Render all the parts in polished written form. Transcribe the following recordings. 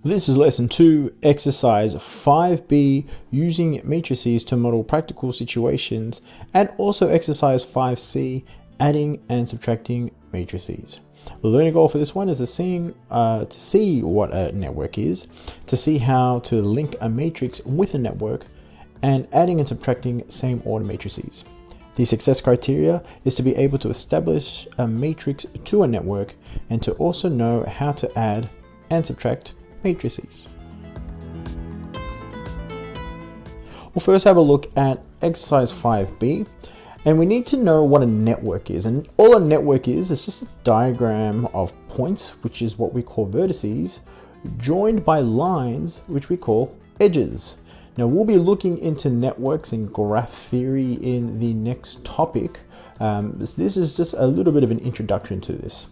This is lesson 2, exercise 5b, using matrices to model practical situations, and also exercise 5c, adding and subtracting matrices. The learning goal for this one is to see what a network is, to see how to link a matrix with a network, and adding and subtracting same order matrices. The success criteria is to be able to establish a matrix to a network and to also know how to add and subtract matrices. We'll first have a look at exercise 5b, and we need to know what a network is. And all a network is just a diagram of points, which is what we call vertices, joined by lines, which we call edges. Now we'll be looking into networks and graph theory in the next topic. This is just a little bit of an introduction to this.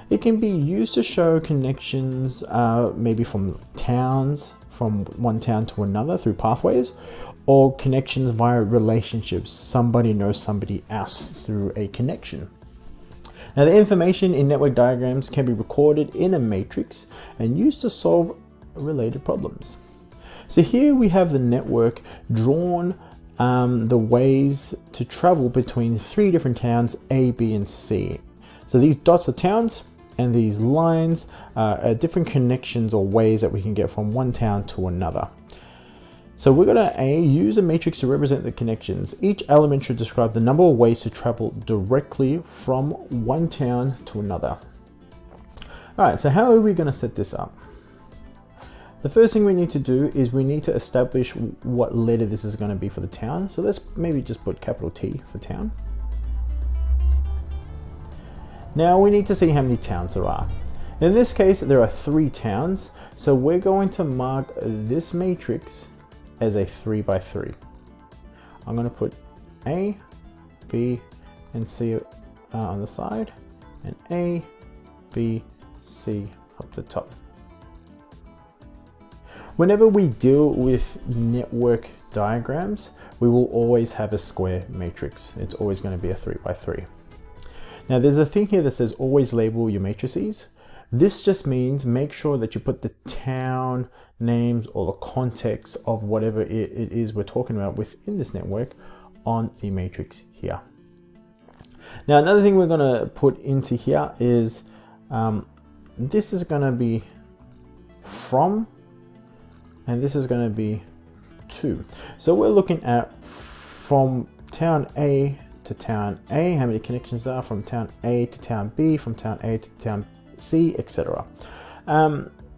It can be used to show connections, maybe from towns, from one town to another through pathways, or connections via relationships. Somebody knows somebody else through a connection. Now the information in network diagrams can be recorded in a matrix and used to solve related problems. So here we have the network drawn, the ways to travel between 3 different towns, A, B, and C. So these dots are towns, and these lines are different connections or ways that we can get from one town to another. So we're going to use a matrix to represent the connections. Each element should describe the number of ways to travel directly from one town to another. All right, so how are we going to set this up? The first thing we need to do is we need to establish what letter this is going to be for the town. So let's maybe just put capital T for town. Now we need to see how many towns there are. In this case, there are 3 towns. So we're going to mark this matrix as a 3 by 3. I'm going to put A, B, and C on the side, and A, B, C up the top. Whenever we deal with network diagrams, we will always have a square matrix. It's always going to be a 3 by 3. Now there's a thing here that says always label your matrices. This just means make sure that you put the town names or the context of whatever it is we're talking about within this network on the matrix here. Now another thing we're going to put into here is this is going to be from, and this is going to be to. So we're looking at from town A to town A, how many connections there are from town A to town B, from town A to town C, etc.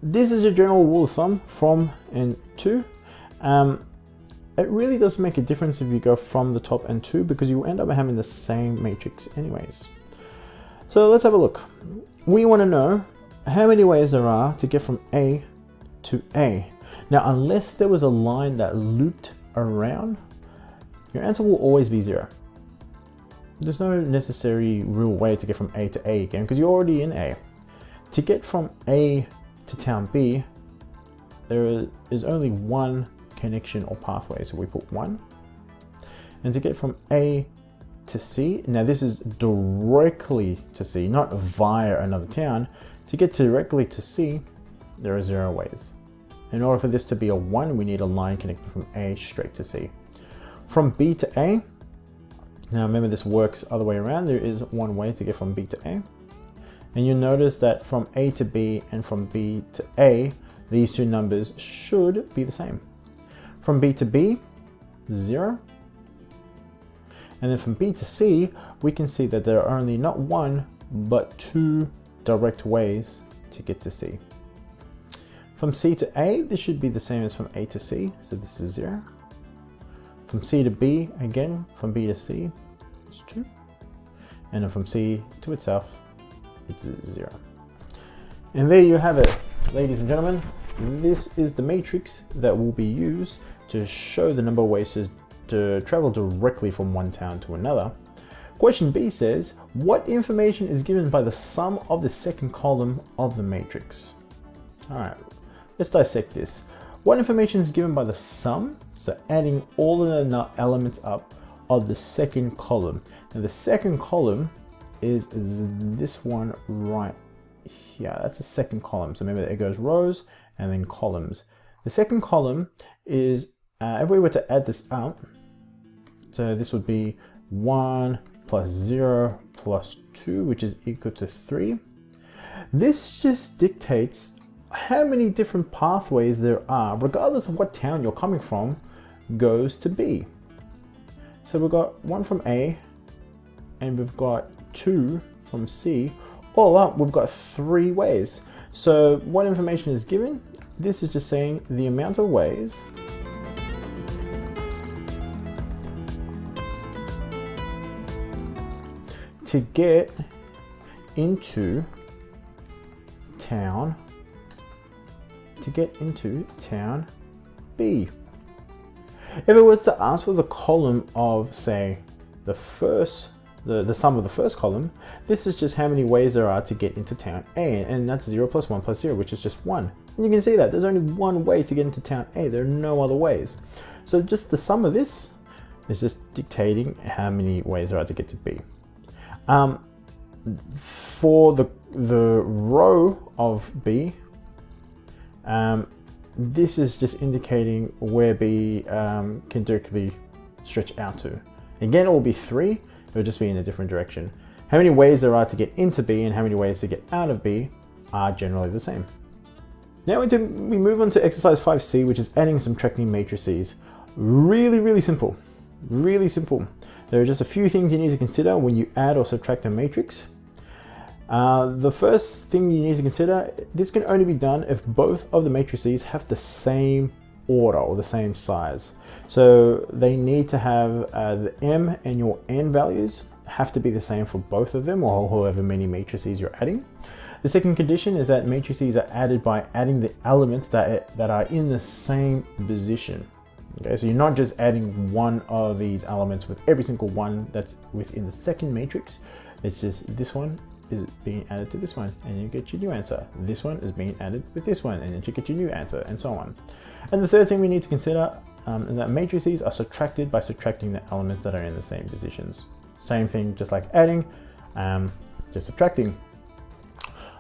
This is a general rule of thumb, from and to. It really doesn't make a difference if you go from the top and to, because you end up having the same matrix anyways. So let's have a look. We want to know how many ways there are to get from A to A. Now, unless there was a line that looped around, your answer will always be 0. There's no necessary real way to get from A to A again, because you're already in A. To get from A to town B, there is only one connection or pathway, so we put 1. And to get from A to C, now this is directly to C, not via another town. To get directly to C, there are 0 ways. In order for this to be a 1, we need a line connecting from A straight to C. From B to A, now remember this works other way around. There is one way to get from B to A. And you'll notice that from A to B and from B to A, these 2 numbers should be the same. From B to B, 0. And then from B to C, we can see that there are only not 1, but 2 direct ways to get to C. From C to A, this should be the same as from A to C, so this is 0. From C to B, again, from B to C, it's 2. And then from C to itself, it's 0. And there you have it, ladies and gentlemen. This is the matrix that will be used to show the number of ways to travel directly from one town to another. Question B says, what information is given by the sum of the second column of the matrix? All right. Let's dissect this. What information is given by the sum? So adding all of the elements up of the second column. And the second column is this one right here. That's the second column. So remember that it goes rows and then columns. The second column is, if we were to add this out, so this would be 1 plus 0 plus 2, which is equal to 3. This just dictates how many different pathways there are, regardless of what town you're coming from, goes to B. So we've got 1 from A, and we've got 2 from C. All up, we've got 3 ways. So what information is given? This is just saying the amount of ways to get into town B. If it was to ask for the column of, say, the sum of the first column, this is just how many ways there are to get into town A, and that's 0 plus 1 plus 0, which is just 1. And you can see that there's only one way to get into town A. There are no other ways. So just the sum of this is just dictating how many ways there are to get to B. For the row of B, this is just indicating where B can directly stretch out to. Again, it will be 3. It will just be in a different direction. How many ways there are to get into B and how many ways to get out of B are generally the same. Now we move on to exercise 5C, which is adding and subtracting matrices. Really simple. Really simple. There are just a few things you need to consider when you add or subtract a matrix. The first thing you need to consider, this can only be done if both of the matrices have the same order or the same size. So they need to have the M and your N values have to be the same for both of them, or however many matrices you're adding. The second condition is that matrices are added by adding the elements that are in the same position. Okay, so you're not just adding one of these elements with every single one that's within the second matrix. It's just this one is being added to this one, and you get your new answer. This one is being added with this one, and then you get your new answer, and so on. And the third thing we need to consider is that matrices are subtracted by subtracting the elements that are in the same positions. Same thing, just like adding, just subtracting.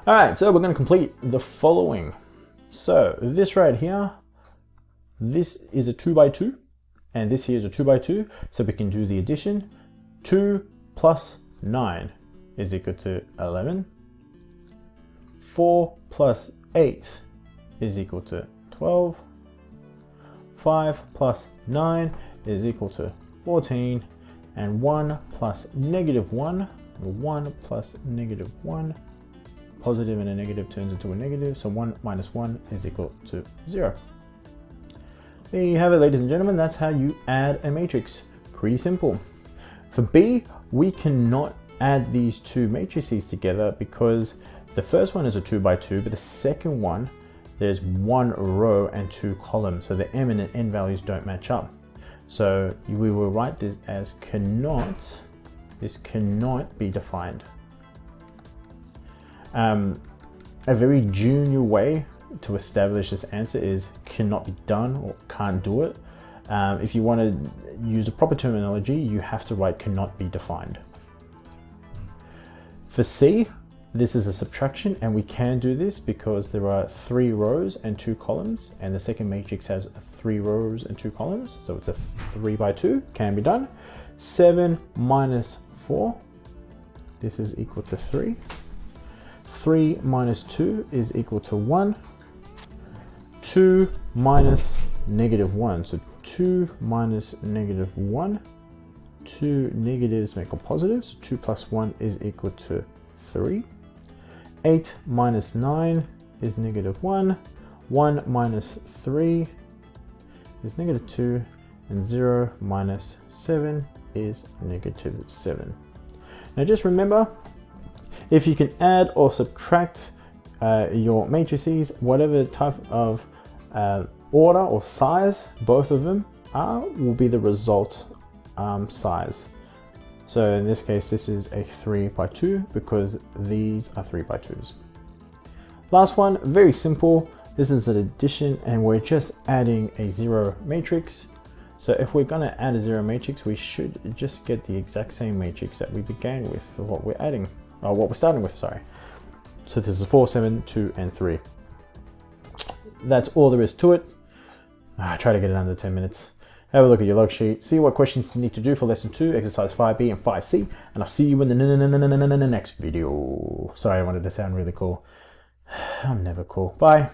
All right, so we're going to complete the following. So this right here, this is a 2 by 2, and this here is a 2 by 2. So we can do the addition. 2 plus 9 is equal to 11. 4 plus 8 is equal to 12. 5 plus 9 is equal to 14. And 1 plus negative 1, 1 plus negative 1, positive and a negative turns into a negative, so 1 minus 1 is equal to 0. There you have it, ladies and gentlemen. That's how you add a matrix. Pretty simple. For B, we cannot add these two matrices together because the first one is a 2 by 2, but the second one, there's 1 row and 2 columns, so the M and the N values don't match up. So we will write this as cannot. This cannot be defined. A very junior way to establish this answer is cannot be done or can't do it. If you want to use the proper terminology, you have to write cannot be defined. For C, this is a subtraction, and we can do this because there are 3 rows and 2 columns, and the second matrix has 3 rows and 2 columns, so it's a 3 by 2, can be done. 7 minus 4, this is equal to 3. 3 minus 2 is equal to 1. 2 minus negative 1, so 2 minus negative 1. 2 negatives make a positive, so 2 plus 1 is equal to 3. 8 minus 9 is negative 1. 1 minus 3 is negative 2. And 0 minus 7 is negative 7. Now just remember, if you can add or subtract your matrices, whatever type of order or size both of them are, will be the result size. So in this case, this is a 3 by 2 because these are 3 by 2s. Last one, very simple. This is an addition, and we're just adding a 0 matrix. So if we're gonna add a 0 matrix, we should just get the exact same matrix that we began with for what we're adding, or what we're starting with, sorry. So this is 4, 7, 2, and 3. that's all there is to it. I try to get it under 10 minutes. Have a look at your log sheet, see what questions you need to do for lesson 2, exercise 5B and 5C, and I'll see you in the next video. Sorry, I wanted to sound really cool. I'm never cool. Bye.